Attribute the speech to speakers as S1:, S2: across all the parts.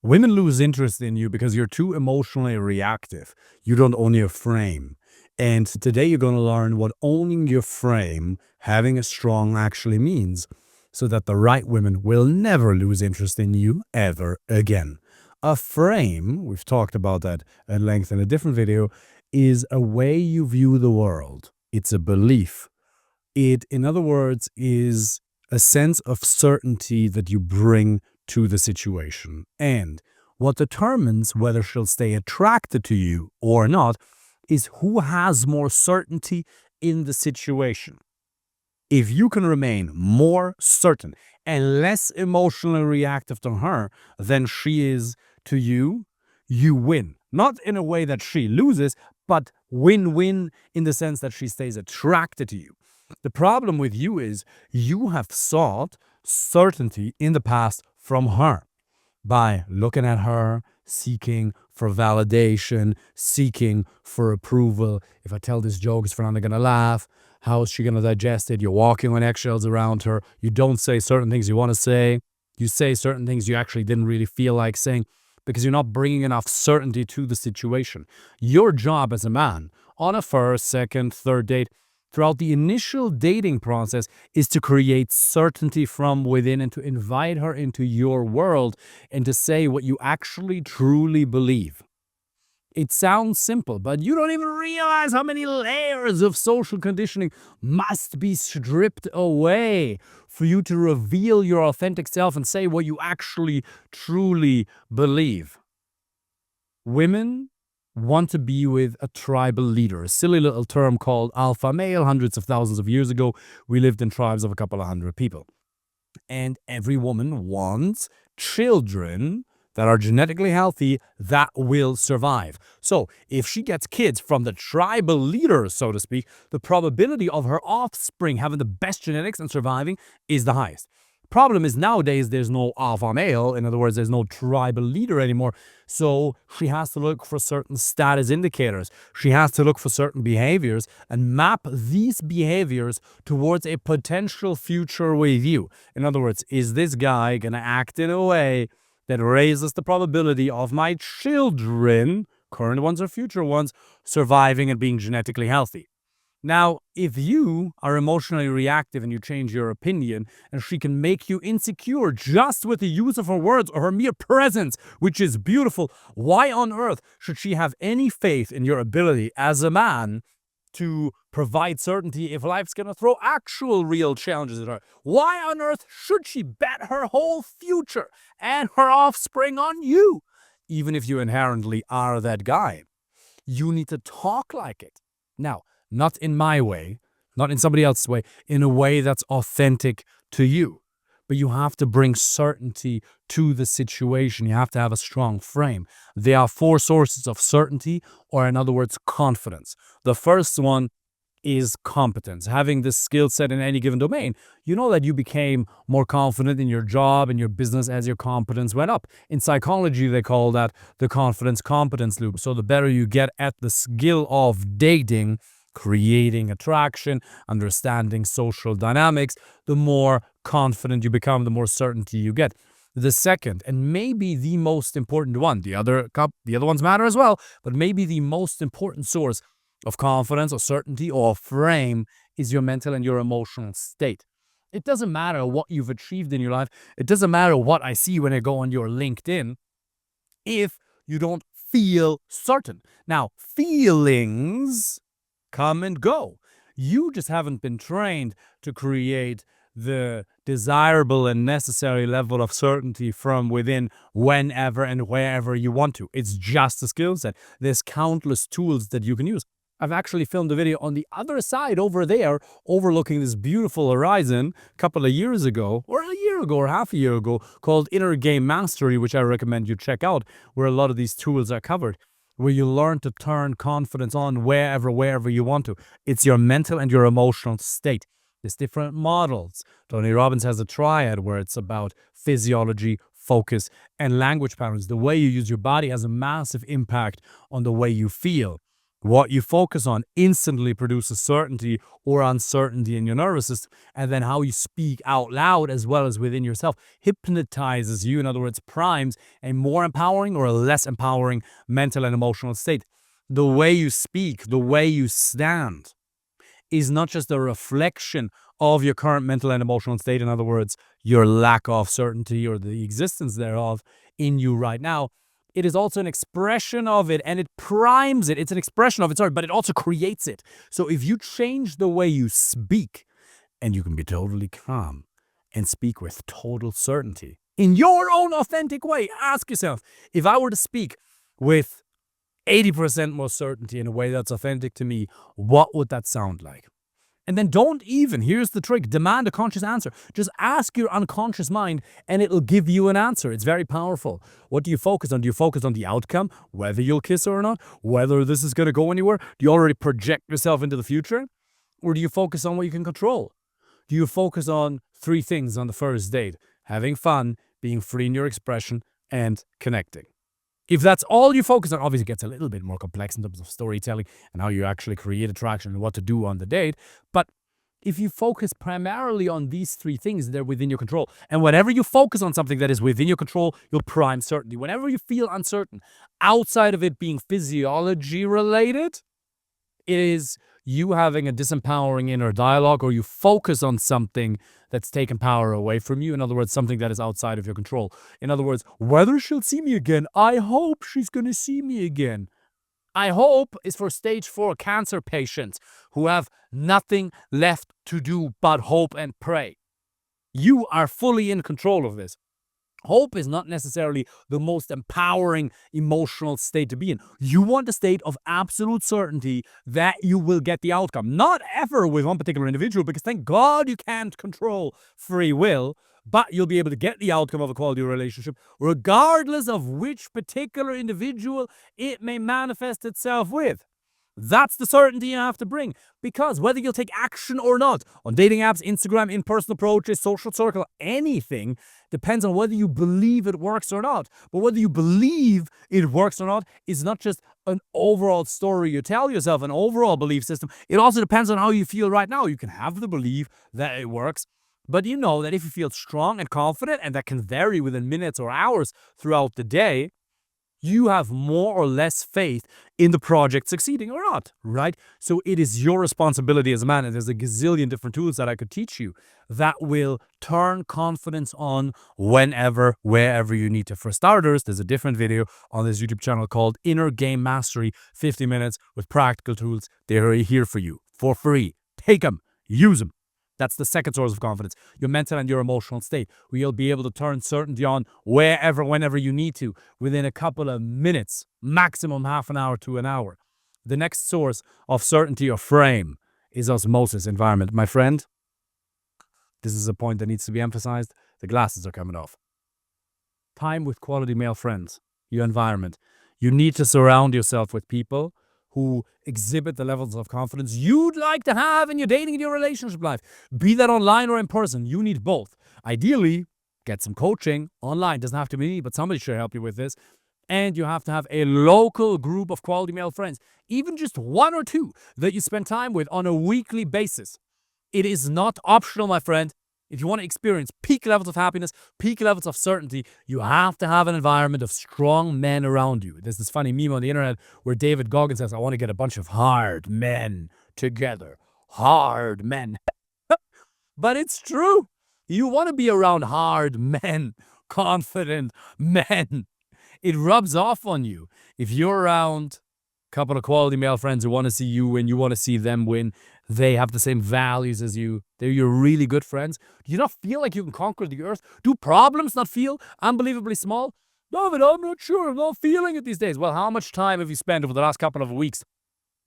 S1: Women lose interest in you because you're too emotionally reactive. You don't own your frame. And today you're going to learn what owning your frame, having a strong, actually means, so that the right women will never lose interest in you ever again. A frame, we've talked about that at length in a different video, is a way you view the world. It's a belief. It, in other words, is a sense of certainty that you bring to the situation. And what determines whether she'll stay attracted to you or not is who has more certainty in the situation. If you can remain more certain and less emotionally reactive to her than she is to you, you win. Not in a way that she loses, but win-win in the sense that she stays attracted to you. The problem with you is you have sought certainty in the past from her by looking at her, seeking for validation, seeking for approval. If I tell this joke, is Fernanda going to laugh? How is she going to digest it? You're walking on eggshells around her. You don't say certain things you want to say. You say certain things you actually didn't really feel like saying because you're not bringing enough certainty to the situation. Your job as a man on a first, second, third date, throughout the initial dating process, is to create certainty from within and to invite her into your world and to say what you actually truly believe. It sounds simple, but you don't even realize how many layers of social conditioning must be stripped away for you to reveal your authentic self and say what you actually truly believe. Women want to be with a tribal leader, a silly little term called alpha male. Hundreds of thousands of years ago, we lived in tribes of a couple of hundred people. And every woman wants children that are genetically healthy that will survive. So if she gets kids from the tribal leader, so to speak, the probability of her offspring having the best genetics and surviving is the highest. Problem is nowadays there's no alpha male. In other words, there's no tribal leader anymore. So she has to look for certain status indicators. She has to look for certain behaviors and map these behaviors towards a potential future with you. In other words, is this guy going to act in a way that raises the probability of my children, current ones or future ones, surviving and being genetically healthy? Now, if you are emotionally reactive and you change your opinion, and she can make you insecure just with the use of her words or her mere presence, which is beautiful, why on earth should she have any faith in your ability as a man to provide certainty if life's going to throw actual real challenges at her? Why on earth should she bet her whole future and her offspring on you? Even if you inherently are that guy, you need to talk like it. Now, not in my way, not in somebody else's way, in a way that's authentic to you. But you have to bring certainty to the situation. You have to have a strong frame. There are four sources of certainty, or in other words, confidence. The first one is competence, having this skill set in any given domain. You know that you became more confident in your job and your business as your competence went up. In psychology, they call that the confidence competence loop. So the better you get at the skill of dating, creating attraction, understanding social dynamics, the more confident you become, the more certainty you get. The second, and maybe the most important one, the other ones matter as well, but maybe the most important source of confidence or certainty or frame is your mental and your emotional state. It doesn't matter what you've achieved in your life. It doesn't matter what I see when I go on your LinkedIn if you don't feel certain. Now, feelings come and go. You just haven't been trained to create the desirable and necessary level of certainty from within whenever and wherever you want to. It's just a skill set. There's countless tools that you can use. I've actually filmed a video on the other side over there, overlooking this beautiful horizon a couple of years ago, or a year ago, or half a year ago, called Inner Game Mastery, which I recommend you check out, where a lot of these tools are covered, where you learn to turn confidence on wherever you want to. It's your mental and your emotional state. There's different models. Tony Robbins has a triad where it's about physiology, focus, and language patterns. The way you use your body has a massive impact on the way you feel. What you focus on instantly produces certainty or uncertainty in your nervous system. And then how you speak out loud as well as within yourself hypnotizes you. In other words, primes a more empowering or a less empowering mental and emotional state. The way you speak, the way you stand is not just a reflection of your current mental and emotional state. In other words, your lack of certainty or the existence thereof in you right now. It is also an expression of it, and it primes it. It's an expression of it, sorry, but it also creates it. So if you change the way you speak, and you can be totally calm and speak with total certainty in your own authentic way, ask yourself, if I were to speak with 80% more certainty in a way that's authentic to me, what would that sound like? And then don't even, here's the trick, demand a conscious answer. Just ask your unconscious mind and it'll give you an answer. It's very powerful. What do you focus on? Do you focus on the outcome, whether you'll kiss her or not, whether this is going to go anywhere? Do you already project yourself into the future? Or do you focus on what you can control? Do you focus on 3 things on the first date? Having fun, being free in your expression, and connecting. If that's all you focus on, obviously it gets a little bit more complex in terms of storytelling and how you actually create attraction and what to do on the date. But if you focus primarily on these 3 things, they're within your control. And whenever you focus on something that is within your control, you'll prime certainty. Whenever you feel uncertain, outside of it being physiology related, is you having a disempowering inner dialogue, or you focus on something that's taken power away from you. In other words, something that is outside of your control. In other words, whether she'll see me again, I hope she's going to see me again. I hope is for stage 4 cancer patients who have nothing left to do but hope and pray. You are fully in control of this. Hope is not necessarily the most empowering emotional state to be in. You want a state of absolute certainty that you will get the outcome. Not ever with one particular individual, because thank God you can't control free will, but you'll be able to get the outcome of a quality relationship regardless of which particular individual it may manifest itself with. That's the certainty you have to bring, because whether you'll take action or not on dating apps, Instagram, in-person approaches, social circle, anything depends on whether you believe it works or not. But whether you believe it works or not is not just an overall story you tell yourself, an overall belief system. It also depends on how you feel right now. You can have the belief that it works, but you know that if you feel strong and confident, and that can vary within minutes or hours throughout the day, you have more or less faith in the project succeeding or not, right? So it is your responsibility as a man, and there's a gazillion different tools that I could teach you that will turn confidence on whenever, wherever you need to. For starters, there's a different video on this YouTube channel called Inner Game Mastery, 50 minutes with practical tools. They're here for you for free. Take them, use them. That's the second source of confidence, your mental and your emotional state, where you'll be able to turn certainty on wherever, whenever you need to, within a couple of minutes, maximum half an hour to an hour. The next source of certainty or frame is osmosis, environment. My friend, this is a point that needs to be emphasized. The glasses are coming off. Time with quality male friends, your environment. You need to surround yourself with people who exhibit the levels of confidence you'd like to have in your dating and your relationship life. Be that online or in person, you need both. Ideally, get some coaching online. Doesn't have to be me, but somebody should help you with this. And you have to have a local group of quality male friends, even just 1 or 2 that you spend time with on a weekly basis. It is not optional, my friend. If you want to experience peak levels of happiness, peak levels of certainty, you have to have an environment of strong men around you. There's this funny meme on the internet where David Goggins says, I want to get a bunch of hard men together. Hard men. But it's true. You want to be around hard men, confident men. It rubs off on you. If you're around a couple of quality male friends who want to see you win, you want to see them win, they have the same values as you, they're your really good friends, do you not feel like you can conquer the earth? Do problems not feel unbelievably small? David, I'm not sure. I'm not feeling it these days. Well, how much time have you spent over the last couple of weeks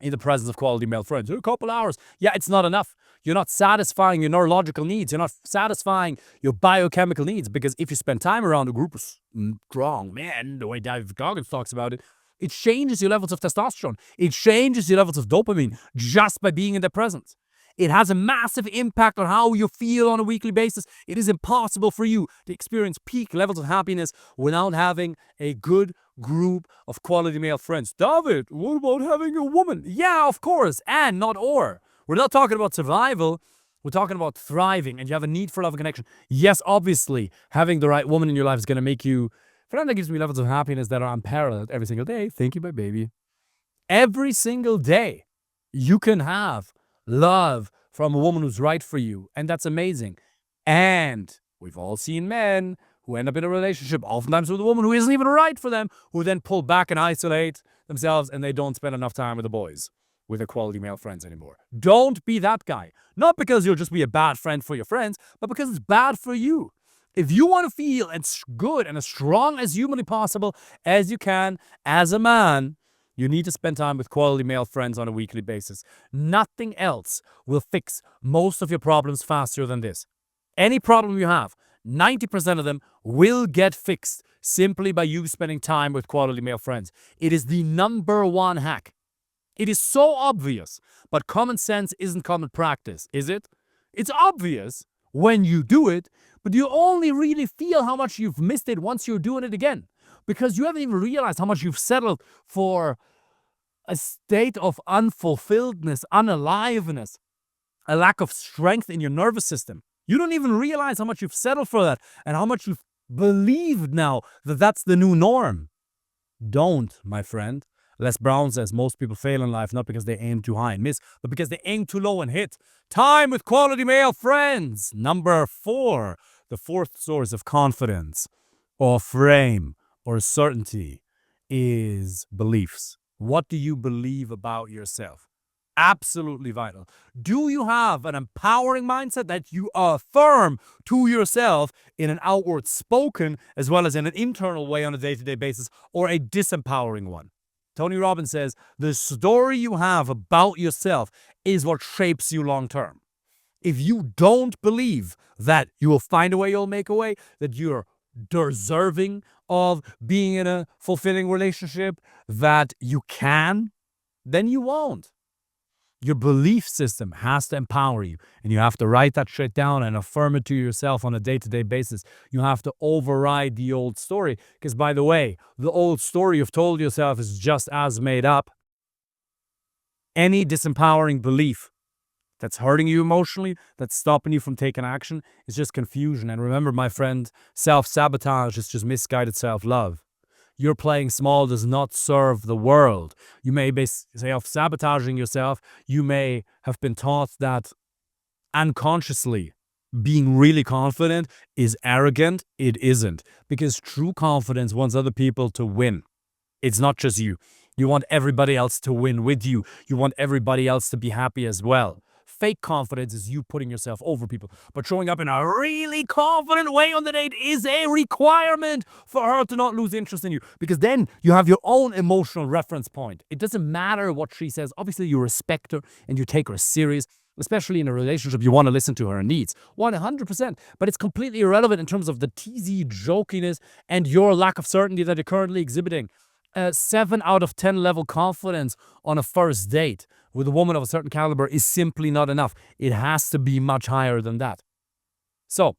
S1: in the presence of quality male friends? A couple hours. Yeah, it's not enough. You're not satisfying your neurological needs. You're not satisfying your biochemical needs, because if you spend time around a group of strong men, the way David Goggins talks about it, it changes your levels of testosterone. It changes your levels of dopamine just by being in their presence.
S2: It has a massive impact on how you feel on a weekly basis. It is impossible for you to experience peak levels of happiness without having a good group of quality male friends. David, what about having a woman? Yeah, of course, and not or. We're not talking about survival. We're talking about thriving, and you have a need for love and connection. Yes, obviously, having the right woman in your life is going to make you. Fernanda gives me levels of happiness that are unparalleled every single day. Thank you, my baby. Every single day, you can have love from a woman who's right for you, and that's amazing. And we've all seen men who end up in a relationship, oftentimes with a woman who isn't even right for them, who then pull back and isolate themselves, and they don't spend enough time with the boys, with their quality male friends anymore. Don't be that guy. Not because you'll just be a bad friend for your friends, but because it's bad for you. If you want to feel as good and as strong as humanly possible as you can as a man, you need to spend time with quality male friends on a weekly basis. Nothing else will fix most of your problems faster than this. Any problem you have, 90% of them will get fixed simply by you spending time with quality male friends. It is the number one hack. It is so obvious, but common sense isn't common practice, is it? It's obvious when you do it, but you only really feel how much you've missed it once you're doing it again. Because you haven't even realized how much you've settled for a state of unfulfilledness, unaliveness, a lack of strength in your nervous system. You don't even realize how much you've settled for that and how much you've believed now that that's the new norm. Don't, my friend. Les Brown says most people fail in life not because they aim too high and miss, but because they aim too low and hit. Time with quality male friends. Number 4, the fourth source of confidence or frame or certainty is beliefs. What do you believe about yourself? Absolutely vital. Do you have an empowering mindset that you affirm to yourself in an outward spoken as well as in an internal way on a day-to-day basis, or a disempowering one? Tony Robbins says, the story you have about yourself is what shapes you long term. If you don't believe that you will find a way, you'll make a way, that you're deserving of being in a fulfilling relationship, that you can, then you won't. Your belief system has to empower you, and you have to write that shit down and affirm it to yourself on a day-to-day basis. You have to override the old story, because by the way, the old story you've told yourself is just as made up. Any disempowering belief that's hurting you emotionally, that's stopping you from taking action, is just confusion. And remember, my friend, self-sabotage is just misguided self-love. Your playing small does not serve the world. You may be self-sabotaging yourself. You may have been taught that unconsciously being really confident is arrogant. It isn't. Because true confidence wants other people to win. It's not just you. You want everybody else to win with you. You want everybody else to be happy as well. Fake confidence is you putting yourself over people. But showing up in a really confident way on the date is a requirement for her to not lose interest in you. Because then you have your own emotional reference point. It doesn't matter what she says. Obviously, you respect her and you take her serious. Especially in a relationship, you want to listen to her needs. 100%. But it's completely irrelevant in terms of the teasy jokiness and your lack of certainty that you're currently exhibiting. 7 out of 10 level confidence on a first date with a woman of a certain caliber is simply not enough. It has to be much higher than that. So,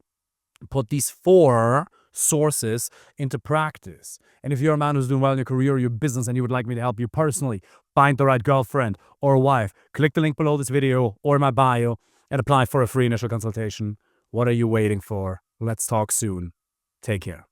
S2: put these 4 sources into practice. And if you're a man who's doing well in your career or your business and you would like me to help you personally find the right girlfriend or wife, click the link below this video or my bio and apply for a free initial consultation. What are you waiting for? Let's talk soon. Take care.